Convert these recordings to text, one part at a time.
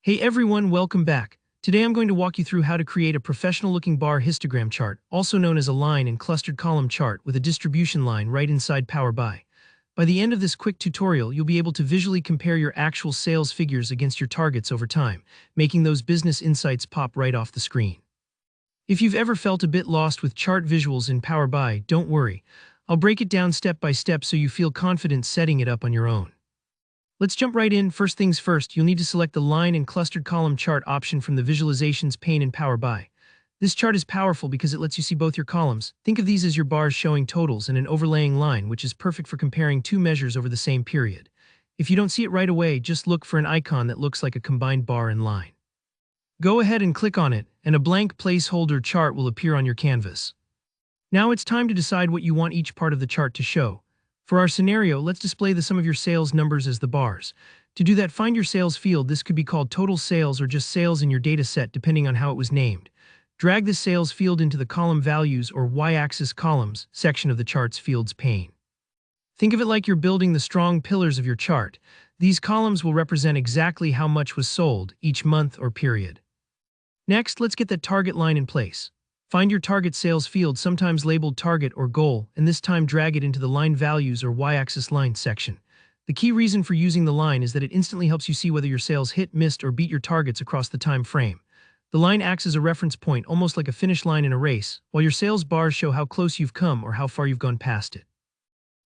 Hey everyone, welcome back. Today I'm going to walk you through how to create a professional-looking bar histogram chart, also known as a line and clustered column chart with a distribution line right inside Power BI. By the end of this quick tutorial, you'll be able to visually compare your actual sales figures against your targets over time, making those business insights pop right off the screen. If you've ever felt a bit lost with chart visuals in Power BI, don't worry. I'll break it down step by step so you feel confident setting it up on your own. Let's jump right in. First things first, you'll need to select the line and clustered column chart option from the visualizations pane in Power BI. This chart is powerful because it lets you see both your columns. Think of these as your bars showing totals and an overlaying line, which is perfect for comparing two measures over the same period. If you don't see it right away, just look for an icon that looks like a combined bar and line. Go ahead and click on it, and a blank placeholder chart will appear on your canvas. Now it's time to decide what you want each part of the chart to show. For our scenario, let's display the sum of your sales numbers as the bars. To do that, find your sales field. This could be called total sales or just sales in your data set, depending on how it was named. Drag this sales field into the column values or y-axis columns section of the chart's fields pane. Think of it like you're building the strong pillars of your chart. These columns will represent exactly how much was sold each month or period. Next, let's get that target line in place. Find your target sales field, sometimes labeled target or goal, and this time drag it into the line values or y-axis line section. The key reason for using the line is that it instantly helps you see whether your sales hit, missed, or beat your targets across the time frame. The line acts as a reference point, almost like a finish line in a race, while your sales bars show how close you've come or how far you've gone past it.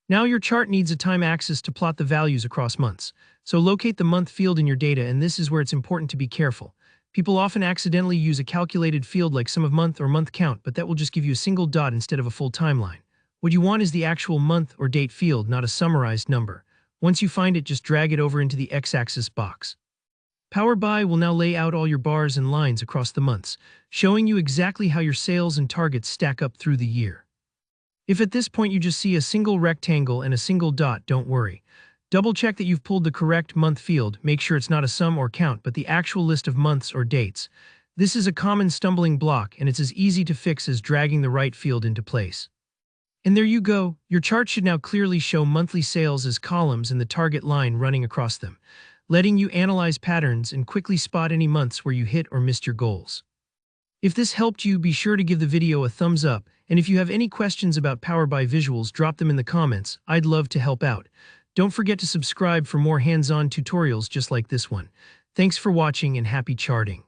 Now your chart needs a time axis to plot the values across months. So locate the month field in your data, and this is where it's important to be careful. People often accidentally use a calculated field like sum of month or month count, but that will just give you a single dot instead of a full timeline. What you want is the actual month or date field, not a summarized number. Once you find it, just drag it over into the x-axis box. Power BI will now lay out all your bars and lines across the months, showing you exactly how your sales and targets stack up through the year. If at this point you just see a single rectangle and a single dot, don't worry. Double check that you've pulled the correct month field. Make sure it's not a sum or count, but the actual list of months or dates. This is a common stumbling block, and it's as easy to fix as dragging the right field into place. And there you go. Your chart should now clearly show monthly sales as columns and the target line running across them, letting you analyze patterns and quickly spot any months where you hit or missed your goals. If this helped you, be sure to give the video a thumbs up, and if you have any questions about Power BI visuals, drop them in the comments. I'd love to help out. Don't forget to subscribe for more hands-on tutorials just like this one. Thanks for watching and happy charting.